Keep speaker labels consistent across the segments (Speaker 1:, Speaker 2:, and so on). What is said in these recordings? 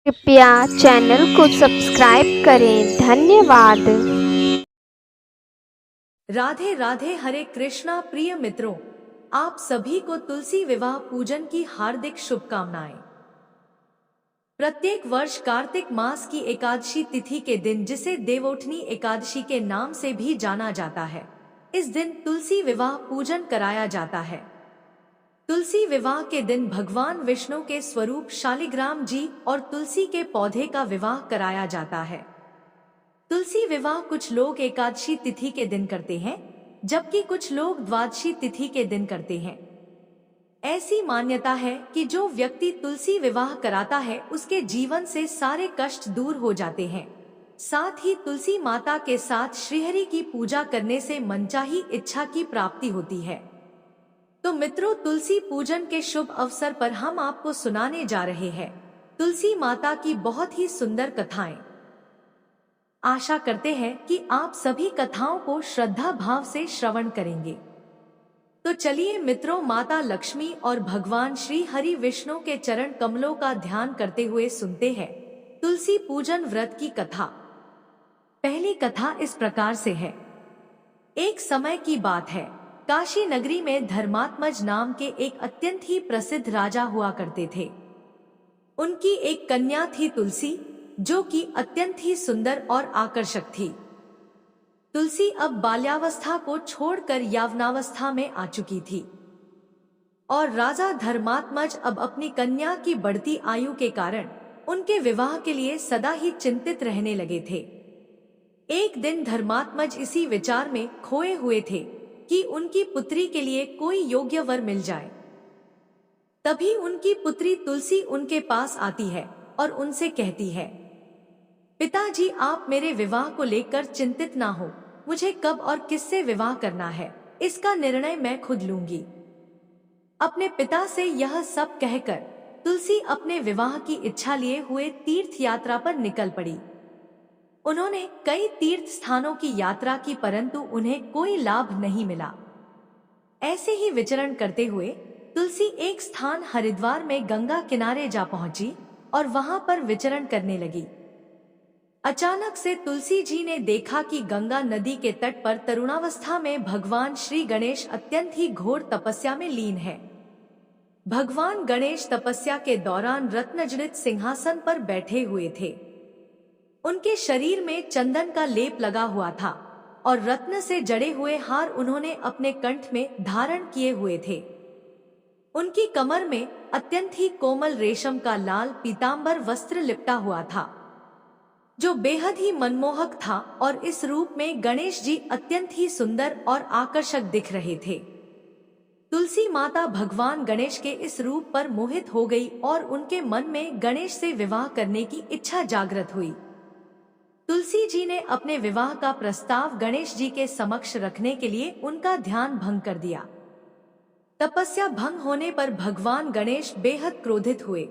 Speaker 1: कृपया चैनल को सब्सक्राइब करें। धन्यवाद।
Speaker 2: राधे राधे। हरे कृष्णा। प्रिय मित्रों, आप सभी को तुलसी विवाह पूजन की हार्दिक शुभकामनाएं। प्रत्येक वर्ष कार्तिक मास की एकादशी तिथि के दिन, जिसे देवोठनी एकादशी के नाम से भी जाना जाता है, इस दिन तुलसी विवाह पूजन कराया जाता है। तुलसी विवाह के दिन भगवान विष्णु के स्वरूप शालिग्राम जी और तुलसी के पौधे का विवाह कराया जाता है। तुलसी विवाह कुछ लोग एकादशी तिथि के दिन करते हैं, जबकि कुछ लोग द्वादशी तिथि के दिन करते हैं। ऐसी मान्यता है कि जो व्यक्ति तुलसी विवाह कराता है, उसके जीवन से सारे कष्ट दूर हो जाते हैं। साथ ही तुलसी माता के साथ श्रीहरि की पूजा करने से मनचाही इच्छा की प्राप्ति होती है। तो मित्रों, तुलसी पूजन के शुभ अवसर पर हम आपको सुनाने जा रहे हैं तुलसी माता की बहुत ही सुंदर कथाएं। आशा करते हैं कि आप सभी कथाओं को श्रद्धा भाव से श्रवण करेंगे। तो चलिए मित्रों, माता लक्ष्मी और भगवान श्री हरि विष्णु के चरण कमलों का ध्यान करते हुए सुनते हैं तुलसी पूजन व्रत की कथा। पहली कथा इस प्रकार से है। एक समय की बात है, काशी नगरी में धर्मात्मज नाम के एक अत्यंत ही प्रसिद्ध राजा हुआ करते थे। उनकी एक कन्या थी तुलसी, जो कि अत्यंत ही सुंदर और आकर्षक थी। तुलसी अब बाल्यावस्था को छोड़कर यौवनावस्था में आ चुकी थी और राजा धर्मात्मज अब अपनी कन्या की बढ़ती आयु के कारण उनके विवाह के लिए सदा ही चिंतित रहने लगे थे। एक दिन धर्मात्मज इसी विचार में खोए हुए थे कि उनकी पुत्री के लिए कोई योग्य वर मिल जाए। तभी उनकी पुत्री तुलसी उनके पास आती है और उनसे कहती है, पिताजी, आप मेरे विवाह को लेकर चिंतित ना हो। मुझे कब और किससे विवाह करना है, इसका निर्णय मैं खुद लूंगी। अपने पिता से यह सब कहकर तुलसी अपने विवाह की इच्छा लिए हुए तीर्थ यात्रा पर निकल पड़ी। उन्होंने कई तीर्थ स्थानों की यात्रा की, परंतु उन्हें कोई लाभ नहीं मिला। ऐसे ही विचरण करते हुए तुलसी एक स्थान हरिद्वार में गंगा किनारे जा पहुंची और वहां पर विचरण करने लगी। अचानक से तुलसी जी ने देखा कि गंगा नदी के तट पर तरुणावस्था में भगवान श्री गणेश अत्यंत ही घोर तपस्या में लीन है। भगवान गणेश तपस्या के दौरान रत्नजड़ित सिंहासन पर बैठे हुए थे। उनके शरीर में चंदन का लेप लगा हुआ था और रत्न से जड़े हुए हार उन्होंने अपने कंठ में धारण किए हुए थे। उनकी कमर में अत्यंत ही कोमल रेशम का लाल पीतांबर वस्त्र लिपटा हुआ था, जो बेहद ही मनमोहक था, और इस रूप में गणेश जी अत्यंत ही सुंदर और आकर्षक दिख रहे थे। तुलसी माता भगवान गणेश के इस रूप पर मोहित हो गई और उनके मन में गणेश से विवाह करने की इच्छा जागृत हुई। तुलसी जी ने अपने विवाह का प्रस्ताव गणेश जी के समक्ष रखने के लिए उनका ध्यान भंग कर दिया। तपस्या भंग होने पर भगवान गणेश बेहद क्रोधित हुए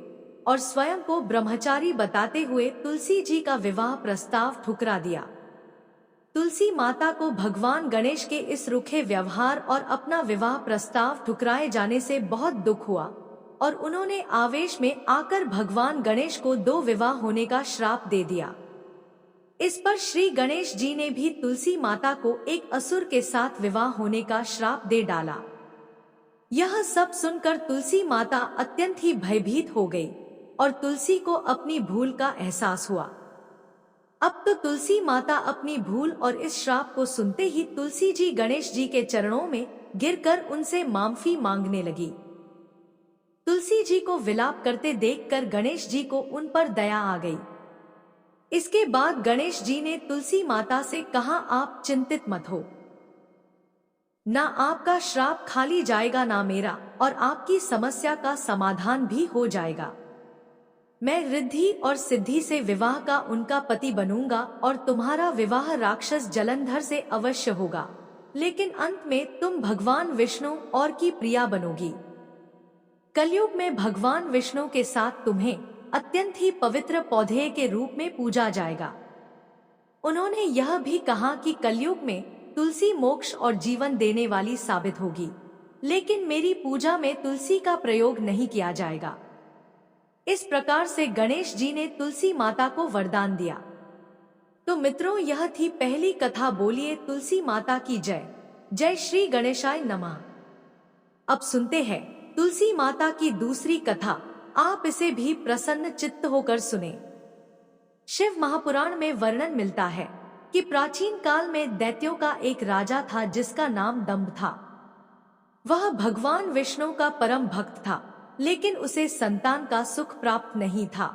Speaker 2: और स्वयं को ब्रह्मचारी बताते हुए तुलसी जी का विवाह प्रस्ताव ठुकरा दिया। तुलसी माता को भगवान गणेश के इस रूखे व्यवहार और अपना विवाह प्रस्ताव ठुकराए जाने से बहुत दुख हुआ और उन्होंने आवेश में आकर भगवान गणेश को 2 विवाह होने का श्राप दे दिया। इस पर श्री गणेश जी ने भी तुलसी माता को एक असुर के साथ विवाह होने का श्राप दे डाला। यह सब सुनकर तुलसी माता अत्यंत ही भयभीत हो गई और तुलसी को अपनी भूल का एहसास हुआ। अब तो तुलसी माता अपनी भूल और इस श्राप को सुनते ही तुलसी जी गणेश जी के चरणों में गिरकर उनसे माफी मांगने लगी। तुलसी जी को विलाप करते देखकर गणेश जी को उन पर दया आ गई। इसके बाद गणेश जी ने तुलसी माता से कहा, आप चिंतित मत हो। ना आपका श्राप खाली जाएगा, ना मेरा, और आपकी समस्या का समाधान भी हो जाएगा। मैं रिद्धि और सिद्धि से विवाह का उनका पति बनूंगा और तुम्हारा विवाह राक्षस जलंधर से अवश्य होगा, लेकिन अंत में तुम भगवान विष्णु और की प्रिया बनोगी। कलयुग में भगवान विष्णु के साथ तुम्हें अत्यंत ही पवित्र पौधे के रूप में पूजा जाएगा। उन्होंने यह भी कहा कि कलयुग में तुलसी मोक्ष और जीवन देने वाली साबित होगी, लेकिन मेरी पूजा में तुलसी का प्रयोग नहीं किया जाएगा। इस प्रकार से गणेश जी ने तुलसी माता को वरदान दिया। तो मित्रों, यह थी पहली कथा। बोलिए तुलसी माता की जय। जय श्री गणेशाय नमः। अब सुनते हैं तुलसी माता की दूसरी कथा। आप इसे भी प्रसन्न चित्त होकर सुने। शिव महापुराण में वर्णन मिलता है कि प्राचीन काल में दैत्यों का एक राजा था जिसका नाम दंभ था। वह भगवान विष्णु का परम भक्त था, लेकिन उसे संतान का सुख प्राप्त नहीं था।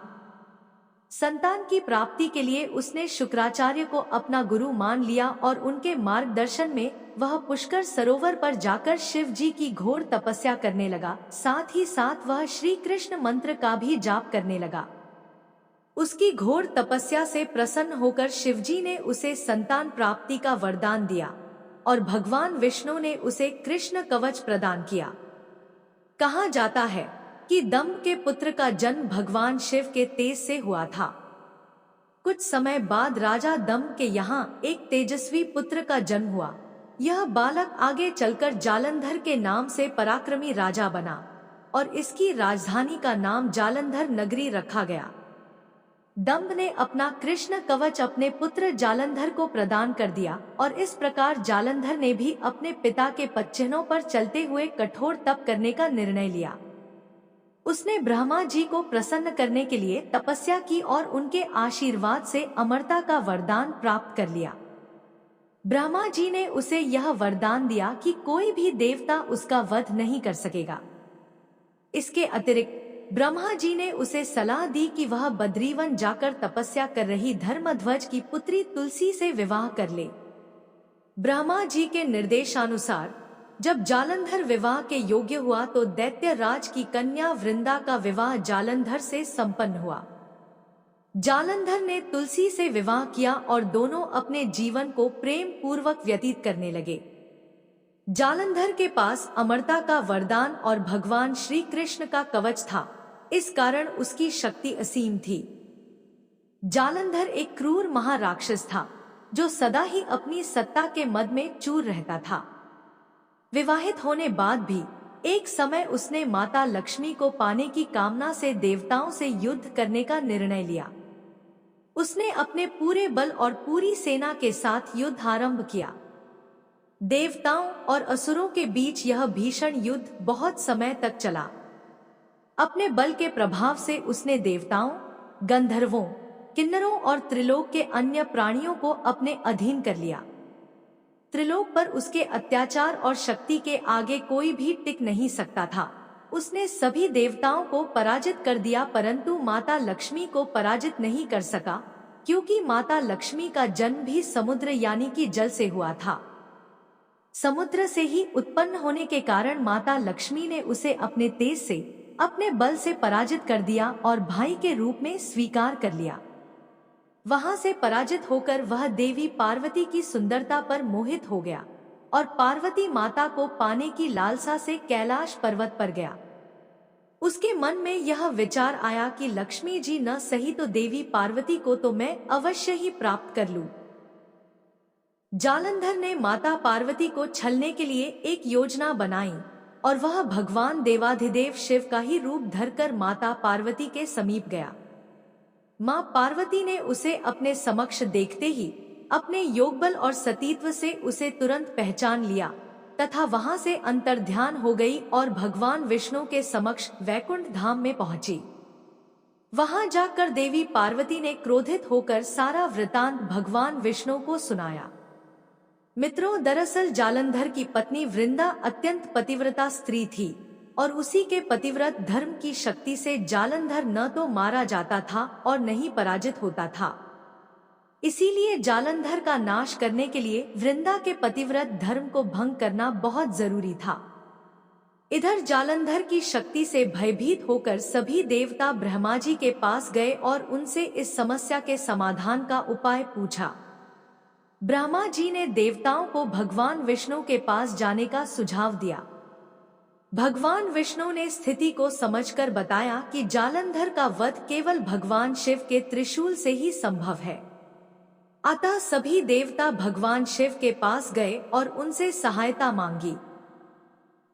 Speaker 2: संतान की प्राप्ति के लिए उसने शुक्राचार्य को अपना गुरु मान लिया और उनके मार्गदर्शन में वह पुष्कर सरोवर पर जाकर शिव जी की घोर तपस्या करने लगा। साथ ही साथ वह श्री कृष्ण मंत्र का भी जाप करने लगा। उसकी घोर तपस्या से प्रसन्न होकर शिवजी ने उसे संतान प्राप्ति का वरदान दिया और भगवान विष्णु ने उसे कृष्ण कवच प्रदान किया। कहा जाता है कि दंभ के पुत्र का जन्म भगवान शिव के तेज से हुआ था। कुछ समय बाद राजा दंभ के यहाँ एक तेजस्वी पुत्र का जन्म हुआ। यह बालक आगे चलकर जालंधर के नाम से पराक्रमी राजा बना और इसकी राजधानी का नाम जालंधर नगरी रखा गया। दंभ ने अपना कृष्ण कवच अपने पुत्र जालंधर को प्रदान कर दिया और इस प्रकार जालंधर ने भी अपने पिता के पदचिह्नों पर चलते हुए कठोर तप करने का निर्णय लिया। उसने ब्रह्मा जी को प्रसन्न करने के लिए तपस्या की और उनके आशीर्वाद से अमरता का वरदान प्राप्त कर लिया। ब्रह्मा जी ने उसे यह वरदान दिया कि कोई भी देवता उसका वध नहीं कर सकेगा। इसके अतिरिक्त ब्रह्मा जी ने उसे सलाह दी कि वह बद्रीवन जाकर तपस्या कर रही धर्मध्वज की पुत्री तुलसी से विवाह कर ले। ब्रह्मा जी के निर्देशानुसार जब जालंधर विवाह के योग्य हुआ तो दैत्य राज की कन्या वृंदा का विवाह जालंधर से संपन्न हुआ। जालंधर ने तुलसी से विवाह किया और दोनों अपने जीवन को प्रेम पूर्वक व्यतीत करने लगे। जालंधर के पास अमरता का वरदान और भगवान श्री कृष्ण का कवच था, इस कारण उसकी शक्ति असीम थी। जालंधर एक क्रूर महाराक्षस था जो सदा ही अपनी सत्ता के मद में चूर रहता था। विवाहित होने बाद भी एक समय उसने माता लक्ष्मी को पाने की कामना से देवताओं से युद्ध करने का निर्णय लिया। उसने अपने पूरे बल और पूरी सेना के साथ युद्ध आरंभ किया। देवताओं और असुरों के बीच यह भीषण युद्ध बहुत समय तक चला। अपने बल के प्रभाव से उसने देवताओं, गंधर्वों, किन्नरों और त्रिलोक के अन्य प्राणियों को अपने अधीन कर लिया। त्रिलोक पर उसके अत्याचार और शक्ति के आगे कोई भी टिक नहीं सकता था। उसने सभी देवताओं को पराजित कर दिया, परंतु माता लक्ष्मी को पराजित नहीं कर सका, क्योंकि माता लक्ष्मी का जन्म भी समुद्र यानी कि जल से हुआ था। समुद्र से ही उत्पन्न होने के कारण माता लक्ष्मी ने उसे अपने तेज से, अपने बल से पराजित कर दिया और भाई के रूप में स्वीकार कर लिया। वहां से पराजित होकर वह देवी पार्वती की सुंदरता पर मोहित हो गया और पार्वती माता को पाने की लालसा से कैलाश पर्वत पर गया। उसके मन में यह विचार आया कि लक्ष्मी जी न सही तो देवी पार्वती को तो मैं अवश्य ही प्राप्त कर लूं। जालंधर ने माता पार्वती को छलने के लिए एक योजना बनाई और वह भगवान देवाधिदेव शिव का ही रूप धरकर माता पार्वती के समीप गया। मां पार्वती ने उसे अपने समक्ष देखते ही अपने योगबल और सतीत्व से उसे तुरंत पहचान लिया तथा वहां से अंतर्ध्यान हो गई और भगवान विष्णु के समक्ष वैकुंठ धाम में पहुंची। वहां जाकर देवी पार्वती ने क्रोधित होकर सारा वृतांत भगवान विष्णु को सुनाया। मित्रों, दरअसल जालंधर की पत्नी वृंदा अत्यंत पतिव्रता स्त्री थी और उसी के पतिव्रत धर्म की शक्ति से जालंधर न तो मारा जाता था और न ही पराजित होता था। इसीलिए जालंधर का नाश करने के लिए वृंदा के पतिव्रत धर्म को भंग करना बहुत जरूरी था। इधर जालंधर की शक्ति से भयभीत होकर सभी देवता ब्रह्मा जी के पास गए और उनसे इस समस्या के समाधान का उपाय पूछा। ब्रह्मा जी ने देवताओं को भगवान विष्णु के पास जाने का सुझाव दिया। भगवान विष्णु ने स्थिति को समझकर बताया कि जालंधर का वध केवल भगवान शिव के त्रिशूल से ही संभव है। अतः सभी देवता भगवान शिव के पास गए और उनसे सहायता मांगी।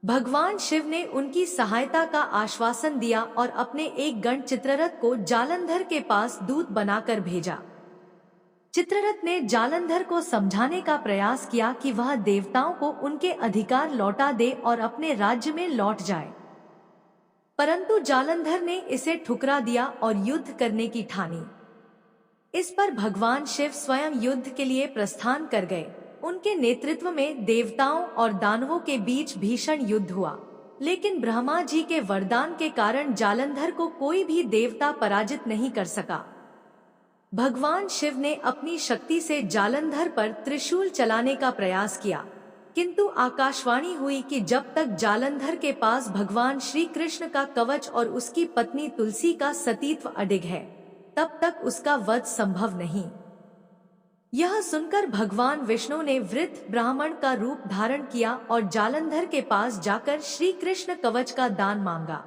Speaker 2: भगवान शिव ने उनकी सहायता का आश्वासन दिया और अपने एक गण चित्ररथ को जालंधर के पास दूत बनाकर भेजा। चित्ररथ ने जालंधर को समझाने का प्रयास किया कि वह देवताओं को उनके अधिकार लौटा दे और अपने राज्य में लौट जाए, परंतु जालंधर ने इसे ठुकरा दिया और युद्ध करने की ठानी। इस पर भगवान शिव स्वयं युद्ध के लिए प्रस्थान कर गए। उनके नेतृत्व में देवताओं और दानवों के बीच भीषण युद्ध हुआ, लेकिन ब्रह्मा जी के वरदान के कारण जालंधर को कोई भी देवता पराजित नहीं कर सका। भगवान शिव ने अपनी शक्ति से जालंधर पर त्रिशूल चलाने का प्रयास किया, किंतु आकाशवाणी हुई कि जब तक जालंधर के पास भगवान श्री कृष्ण का कवच और उसकी पत्नी तुलसी का सतीत्व अडिग है, तब तक उसका वध संभव नहीं। यह सुनकर भगवान विष्णु ने वृद्ध ब्राह्मण का रूप धारण किया और जालंधर के पास जाकर श्री कृष्ण कवच का दान मांगा।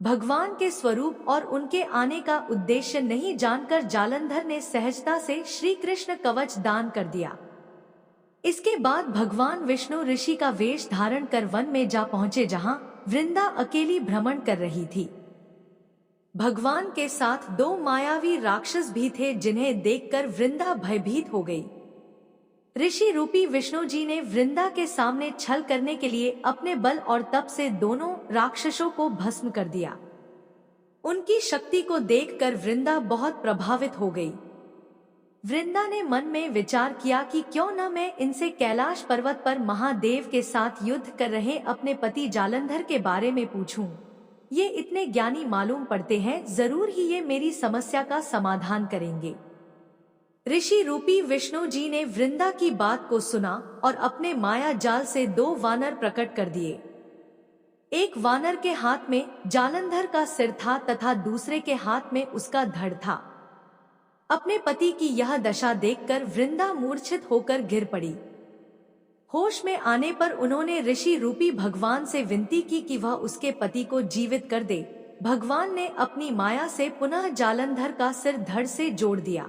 Speaker 2: भगवान के स्वरूप और उनके आने का उद्देश्य नहीं जानकर जालंधर ने सहजता से श्री कृष्ण कवच दान कर दिया। इसके बाद भगवान विष्णु ऋषि का वेश धारण कर वन में जा पहुंचे, जहां वृंदा अकेली भ्रमण कर रही थी। भगवान के साथ दो मायावी राक्षस भी थे, जिन्हें देखकर वृंदा भयभीत हो गई। ऋषि रूपी विष्णु जी ने वृंदा के सामने छल करने के लिए अपने बल और तप से दोनों राक्षसों को भस्म कर दिया। उनकी शक्ति को देखकर वृंदा बहुत प्रभावित हो गई। वृंदा ने मन में विचार किया कि क्यों न मैं इनसे कैलाश पर्वत पर महादेव के साथ युद्ध कर रहे अपने पति जालंधर के बारे में पूछूं। ये इतने ज्ञानी मालूम पड़ते हैं, जरूर ही ये मेरी समस्या का समाधान करेंगे। ऋषि रूपी विष्णु जी ने वृंदा की बात को सुना और अपने माया जाल से दो वानर प्रकट कर दिए। एक वानर के हाथ में जालंधर का सिर था तथा दूसरे के हाथ में उसका धड़ था। अपने पति की यह दशा देखकर वृंदा मूर्छित होकर गिर पड़ी। होश में आने पर उन्होंने ऋषि रूपी भगवान से विनती की कि वह उसके पति को जीवित कर दे। भगवान ने अपनी माया से पुनः जालंधर का सिर धड़ से जोड़ दिया,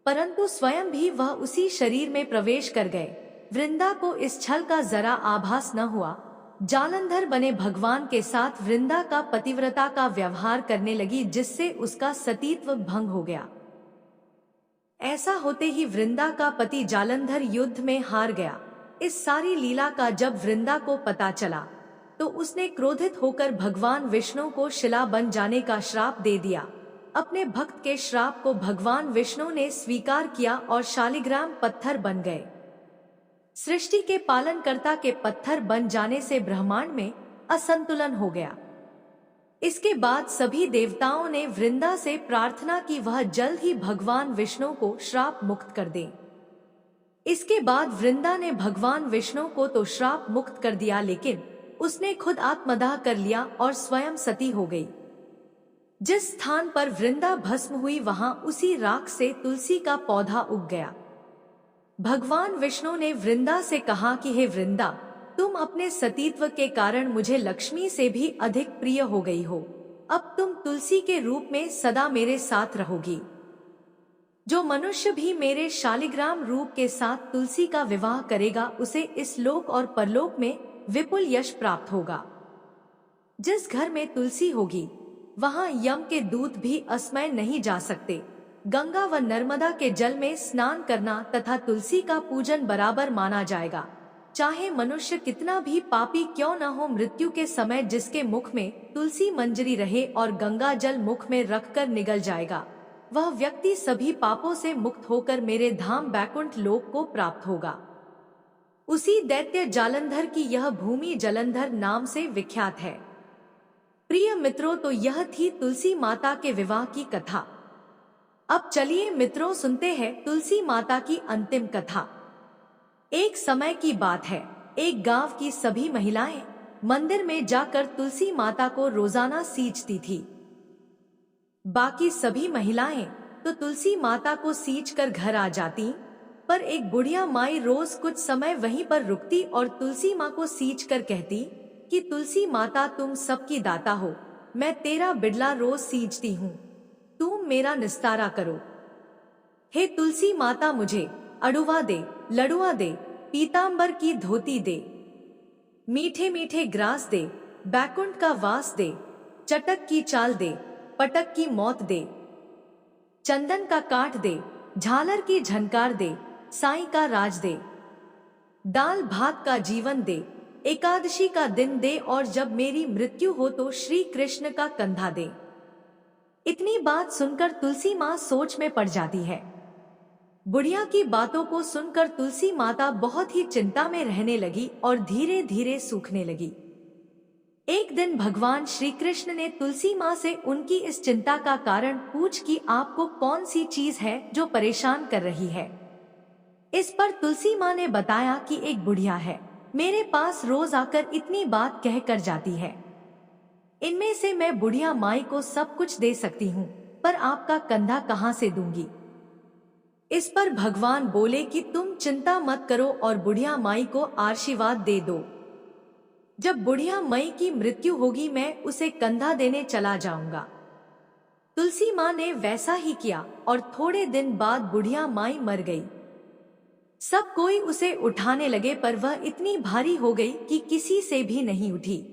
Speaker 2: परंतु स्वयं भी वह उसी शरीर में प्रवेश कर गए। वृंदा को इस छल का जरा आभास न हुआ। जालंधर बने भगवान के साथ वृंदा का पतिव्रता का व्यवहार करने लगी, जिससे उसका सतीत्व भंग हो गया। ऐसा होते ही वृंदा का पति जालंधर युद्ध में हार गया। इस सारी लीला का जब वृंदा को पता चला तो उसने क्रोधित होकर भगवान विष्णु को शिला बन जाने का श्राप दे दिया। अपने भक्त के श्राप को भगवान विष्णु ने स्वीकार किया और शालिग्राम पत्थर बन गए। सृष्टि के पालनकर्ता के पत्थर बन जाने से ब्रह्मांड में असंतुलन हो गया। इसके बाद सभी देवताओं ने वृंदा से प्रार्थना की वह जल्द ही भगवान विष्णु को श्राप मुक्त कर दे। इसके बाद वृंदा ने भगवान विष्णु को तो श्राप मुक्त कर दिया, लेकिन उसने खुद आत्मदाह कर लिया और स्वयं सती हो गई। जिस स्थान पर वृंदा भस्म हुई वहां उसी राख से तुलसी का पौधा उग गया। भगवान विष्णु ने वृंदा से कहा कि हे वृंदा, तुम अपने सतीत्व के कारण मुझे लक्ष्मी से भी अधिक प्रिय हो गई हो। अब तुम तुलसी के रूप में सदा मेरे साथ रहोगी। जो मनुष्य भी मेरे शालिग्राम रूप के साथ तुलसी का विवाह करेगा, उसे इस लोक और परलोक में विपुल यश प्राप्त होगा। जिस घर में तुलसी होगी वहां यम के दूत भी असमय नहीं जा सकते। गंगा व नर्मदा के जल में स्नान करना तथा तुलसी का पूजन बराबर माना जाएगा। चाहे मनुष्य कितना भी पापी क्यों न हो, मृत्यु के समय जिसके मुख में तुलसी मंजरी रहे और गंगा जल मुख में रखकर निगल जाएगा, वह व्यक्ति सभी पापों से मुक्त होकर मेरे धाम बैकुंठ लोक को प्राप्त होगा। उसी दैत्य जालंधर की यह भूमि जलंधर नाम से विख्यात है। प्रिय मित्रों, तो यह थी तुलसी माता के विवाह की कथा। अब चलिए मित्रों सुनते हैं तुलसी माता की अंतिम कथा। एक समय की बात है, एक गांव की सभी महिलाएं मंदिर में जाकर तुलसी माता को रोजाना सींचती थी। बाकी सभी महिलाएं तो तुलसी माता को सींचकर घर आ जाती, पर एक बुढ़िया माई रोज कुछ समय वहीं पर रुकती और तुलसी माँ को सींचकर कहती कि तुलसी माता, तुम सबकी दाता हो, मैं तेरा बिड़ला रोज सींचती हूँ, तुम मेरा निस्तारा करो। हे तुलसी माता, मुझे अड़ुआ दे, लड़ुआ दे, पीतांबर की धोती दे। मीठे मीठे ग्रास दे, बैकुंठ का वास दे, चटक की चाल दे, पटक की मौत दे, चंदन का काट दे, झालर की झनकार दे, साईं का राज दे, दाल भात का जीवन दे, एकादशी का दिन दे, और जब मेरी मृत्यु हो तो श्री कृष्ण का कंधा दे। इतनी बात सुनकर तुलसी माँ सोच में पड़ जाती है। बुढ़िया की बातों को सुनकर तुलसी माता बहुत ही चिंता में रहने लगी और धीरे धीरे सूखने लगी। एक दिन भगवान श्री कृष्ण ने तुलसी माँ से उनकी इस चिंता का कारण पूछ कि आपको कौन सी चीज है जो परेशान कर रही है। इस पर तुलसी माँ ने बताया कि एक बुढ़िया है, मेरे पास रोज आकर इतनी बात कह कर जाती है। इनमें से मैं बुढ़िया माई को सब कुछ दे सकती हूँ, पर आपका कंधा कहाँ से दूंगी। इस पर भगवान बोले कि तुम चिंता मत करो और बुढ़िया माई को आशीर्वाद दे दो। जब बुढ़िया माई की मृत्यु होगी मैं उसे कंधा देने चला जाऊंगा। तुलसी माँ ने वैसा ही किया और थोड़े दिन बाद बुढ़िया माई मर गई। सब कोई उसे उठाने लगे पर वह इतनी भारी हो गई कि किसी से भी नहीं उठी।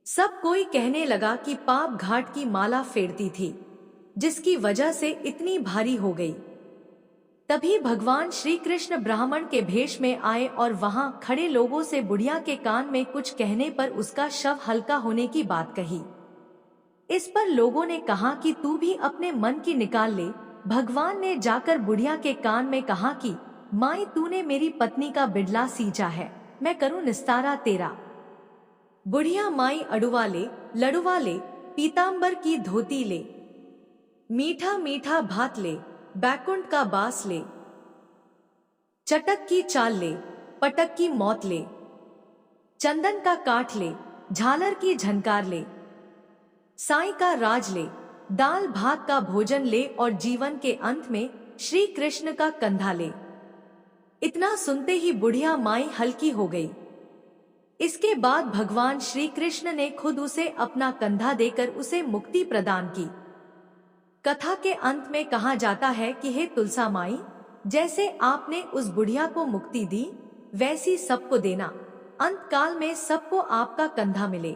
Speaker 2: सब कोई कहने लगा कि पाप घाट की माला फेरती थी, जिसकी वजह से इतनी भारी हो गई। तभी भगवान श्री कृष्ण ब्राह्मण के भेष में आए और वहां खड़े लोगों से बुढ़िया के कान में कुछ कहने पर उसका शव हल्का होने की बात कही। इस पर लोगों ने कहा कि तू भी अपने मन की निकाल ले। भगवान ने जाकर बुढ़िया के कान में कहा कि माई तूने मेरी पत्नी का बिडला सींचा है, मैं करूं निस्तारा तेरा। बुढ़िया माई अडुआ ले, लडुआ ले, पीतांबर की धोती ले, मीठा मीठा भात ले, बैकुंठ का बास ले, चटक की चाल ले, पटक की मौत ले, चंदन का काठ ले, झालर की झनकार ले, साईं का राज ले, दाल भात का भोजन ले और जीवन के अंत में श्री कृष्ण का कंधा ले। इतना सुनते ही बुढ़िया माई हल्की हो गई। इसके बाद भगवान श्री कृष्ण ने खुद उसे अपना कंधा देकर उसे मुक्ति प्रदान की। कथा के अंत में कहा जाता है कि हे तुलसा माई, जैसे आपने उस बुढ़िया को मुक्ति दी वैसी सबको देना, अंत काल में सबको आपका कंधा मिले।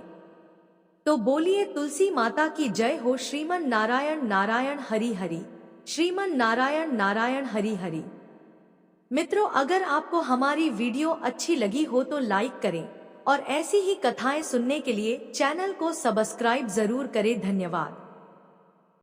Speaker 2: तो बोलिए तुलसी माता की जय हो। श्रीमन नारायण नारायण हरि हरि, श्रीमन नारायण नारायण हरि हरि। मित्रों, अगर आपको हमारी वीडियो अच्छी लगी हो तो लाइक करें और ऐसी ही कथाएं सुनने के लिए चैनल को सब्सक्राइब जरूर करें। धन्यवाद।